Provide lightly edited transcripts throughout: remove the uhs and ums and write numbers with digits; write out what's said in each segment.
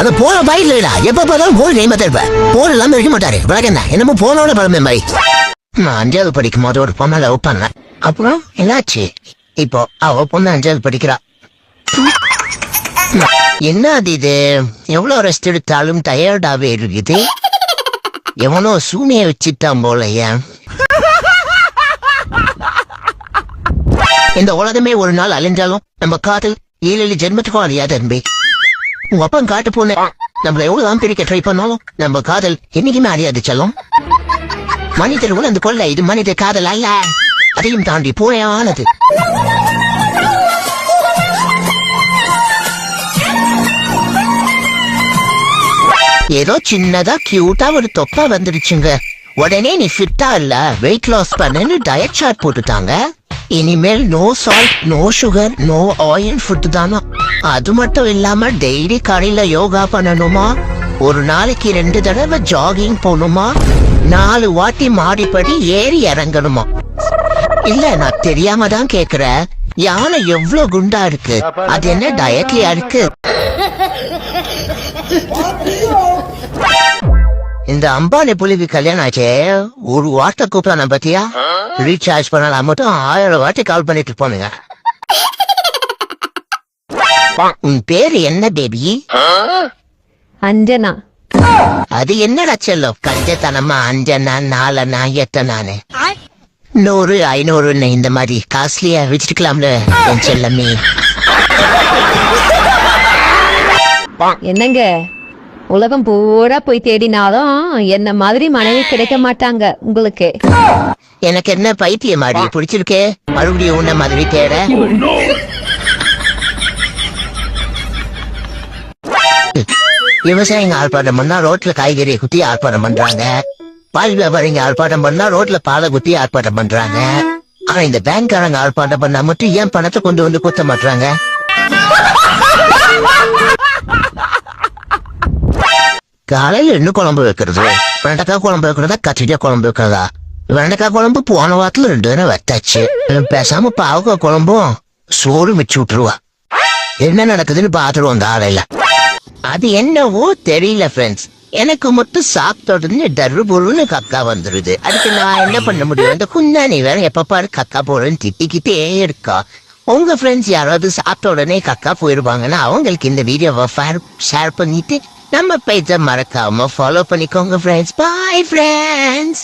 அது போன பயிலா எப்ப பார்த்தாலும் போன் நெய்மா இருப்பேன். போன் இல்லாம இருக்க மாட்டாரு. விளக்கண்ணா என்னமோ போனோட பழமே மாதிரி. நான் 5வது படிக்கும் போது ஒரு பொண்ணை லவ் பண்ணேன். அப்புறம் என்னாச்சு? இப்போ அவ பொண்ணு 5வது படிக்கிறா. என்ன அது இது? எவ்வளவு ரெஸ்ட் எடுத்தாலும் டயர்டாவே இருக்குது. எவனோ சூனிய வச்சுட்டான் போலயே. இந்த உலகமே ஒரு நாள் அழிஞ்சாலும் நம்ம காதல் 7 ஜென்மத்துக்கும் அழியா தம்பி. உங்க அப்பா காட்டு போன நம்மள எவ்வளவுதான் பிரிக்க ட்ரை பண்ணாலும் நம்ம காதல் என்னைக்குமே அழியாது செல்லும். மனிதர் உணர்ந்து கொள்ள இது மனித காதல் அல்ல, அதையும் தாண்டி போயானது. ஏதோ சின்னதா கியூட்டா ஒரு தொப்பா வந்துருச்சுங்க. உடனே நீ ஃபிட்டா இல்ல வெயிட் லாஸ் பண்ணு டயட் சார்ட் போட்டுட்டாங்க. இனிமேல் no salt, no sugar, no oil food தானா. அது மட்டும் இல்லாம டெய்லி காலையில யோகா பண்ணணுமா, ஒரு நாளைக்கு 2 தடவை ஜாகிங் போகணுமா, 4 வாட்டி மாடிப்படி ஏறி இறங்கணுமா. இல்ல நான் தெரியாம தான் கேக்குறேன். யானை எவ்வளவு குண்டா இருக்கு, அது என்ன டயட்லியா இருக்கு? இந்த அம்பானி புலிக்கு கல்யாணம் ஆச்சே, ஒரு வாட்டை கூப்பிடணும் பத்தியா? ரீசார்ஜ் பண்ணலாம் மட்டும் 1000 வாட்டி கால் பண்ணிட்டு போனுங்க. உன் பேரு என்ன பேபி? அஞ்சனா. அது என்னடா செல்லம் கஞ்சத்தனமா அஞ்சனா நாலனா எத்தனானு 100 500 இந்த மாதிரி காஸ்ட்லியா வச்சிருக்கலாம்ல என் செல்லமே. என்னங்க உலகம் பூரா போய் தேடினாலும் என்ன மாதிரி மனைவி கிடைக்க மாட்டாங்க உங்களுக்கு. எனக்கு என்ன பைத்தியம் மாடி பிடிச்சிருக்கே, மறுபடியும் உன்ன மாதிரி தேட. விவசாயிங்க ஆர்ப்பாட்டம் பண்ணா ரோட்ல காய்கறியை குத்தி ஆர்ப்பாட்டம் பண்றாங்க. பால் வியாபாரிங்க ஆர்ப்பாட்டம் பண்ணா ரோட்ல பாலை குத்தி ஆர்ப்பாட்டம் பண்றாங்க. ஆனா இந்த பேங்க்காரங்க ஆர்ப்பாட்டம் பண்ணா மட்டும் ஏன் பணத்தை கொண்டு வந்து குத்த மாட்டாங்க? காலையில என்ன குழம்பு வைக்கிறது? வெண்டைக்காய் குழம்பு வைக்கிறதா கத்திரிக்காய் குழம்பு வைக்கிறதா? வெண்டைக்காய் குழம்பு போன வாரத்துல 2 தடவை வத்தாச்சு. பேசாம பாவக்காய் குழம்பும் சோறு வச்சு விட்டுருவா. என்ன நடக்குதுன்னு பாத்துருவோம் காலையில. அது என்னவோ தெரியல ஃப்ரெண்ட்ஸ், எனக்கு மட்டும் சாப்பிட்டோன்னு டர்ரு பொருள்னு கக்கா வந்துருது. அதுக்கு நான் என்ன பண்ண முடியும்? இந்த குந்தானி வேற எப்ப பாரு கக்கா போறேன்னு திட்டிக்கிட்டே இருக்கா. உங்க ஃப்ரெண்ட்ஸ் யாராவது சாப்பிட்ட உடனே கக்கா போயிருவாங்கன்னா அவங்களுக்கு இந்த வீடியோவை ஷேர் பண்ணிட்டு நம்ம பேஜை மறக்காம ஃபாலோ பண்ணிக்கோங்க ஃப்ரெண்ட்ஸ். Bye friends.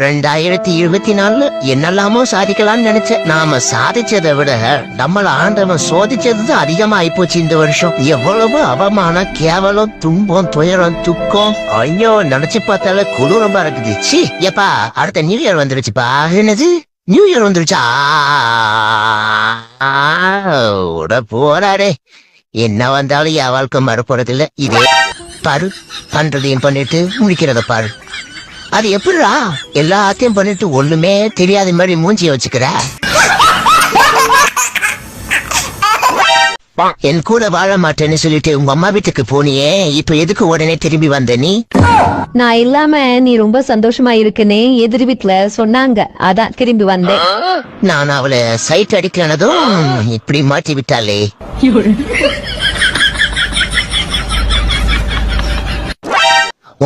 2024 என்னெல்லாமோ சாதிக்கலாம்னு நினைச்சேன். நாம சாதிச்சதை விட நம்மள ஆண்டவன் சோதிச்சதுதான் அதிகமா ஆயிப்போச்சு இந்த வருஷம். எவ்வளவு அவமானம், கேவலம், துன்பம், துயரம், துக்கம். ஐயோ நினைச்சு பார்த்தால கொடூரமா இருக்குது. சி எப்பா அடுத்த நியூ இயர் வந்துருச்சுப்பா. என்னது நியூ இயர் வந்துருச்சா? போறாரே என்ன வந்தாலும் என் வாழ்க்கை மறுபோறது இல்ல. இதே பாரு பண்றதையும் பண்ணிட்டு முடிக்கிறத பாரு. அது எப்படிடா எல்லாத்தையும் பண்ணிட்டு ஒண்ணுமே தெரியாத மாதிரி மூஞ்சிய வச்சுக்கிற? என் கூட வாழ மாட்டேன்னு சொல்லிட்டு உங்க அம்மா வீட்டுக்கு போனியே, இப்ப எதுக்கு உடனே திரும்பி வந்த நீ? நான் இல்லாம நீ ரொம்ப சந்தோஷமா இருக்குன்னு எதிர் வீட்டுல சொன்னாங்க, அதான் திரும்பி வந்தேன். நான் அவளை சைட் அடிக்கிறனதும் இப்படி மாட்டி விட்டாலே.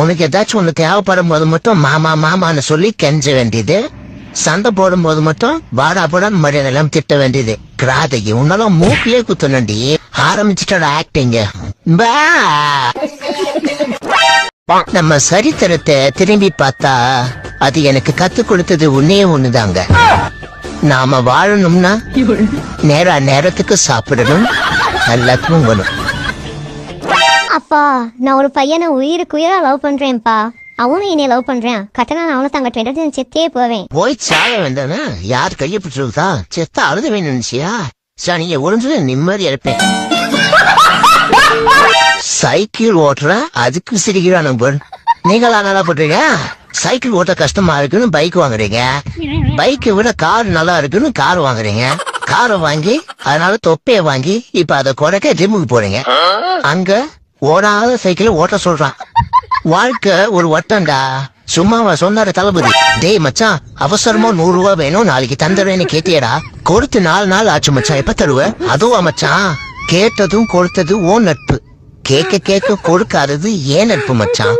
உனக்கு ஏதாச்சும் ஒண்ணு தேவைப்படும் போது மட்டும் மாமா மாமான்னு சொல்லி கெஞ்ச வேண்டியது, சண்டை போடும் போது மட்டும் வாடா போடான்னு மரியாதையெல்லாம் திட்ட வேண்டியது. கிராதைக்கு உன்னாலும் மூக்கிலே குத்தணுண்டி ஆரம்பிச்சுட்டோட ஆக்டிங்க. நம்ம சரித்திரத்தை திரும்பி பார்த்தா அது எனக்கு கத்து கொடுத்தது ஒன்னே ஒண்ணுதாங்க. நாம வாழணும்னா நேரத்துக்கு சாப்பிடணும், நல்லா தூங்கணும். அப்பா நான் ஒரு பையனை உயிருக்கு உயிரா லவ் பண்றேன்ப்பா. அவனும் என்னை லவ் பண்றேன். கட்டணா அவனும் தங்க 20 செத்தே போவேன். போய் சாக வேண்டானா? யார் கையை பிடிச்சிருக்கா? செத்த அழுத வேணும் நினைச்சியா? சார் நீங்க ஒழுங்கு நிம்மதி இருப்பேன். சைக்கிள் ஓட்டுற அதுக்கு சிரிக்கிறான் நம்பர். நீங்களா நல்லா போட்டுறீங்க. சைக்கிள் ஓட்ட கஷ்டமா இருக்குன்னு பைக் வாங்குறீங்க, பைக்கை விட கார் நல்லா இருக்குன்னு கார் வாங்குறீங்க, காரை வாங்கி அதனால தொப்பைய வாங்கி இப்ப அதை குறைக்க ஜிம்முக்கு போறீங்க. அங்க ஓடாத சைக்கிள் ஓட்ட சொல்றான். வாழ்க்கை ஒரு வட்டம்டா. சும்மாவா சொன்னாரு தளபதி? டேய் மச்சான் அவசரமா 100 ரூபாய் வேணும் நாளைக்கு தந்துடுறேன்னு கேட்டியடா. கொடுத்து 4 நாள் ஆச்சு மச்சான், எப்ப தருவ? அதுவா மச்சான் கேட்டதும் கொடுத்தது ஓ நட்பு. கேட்க கேட்க கொடுக்காதது ஏன் நட்பு மச்சான்?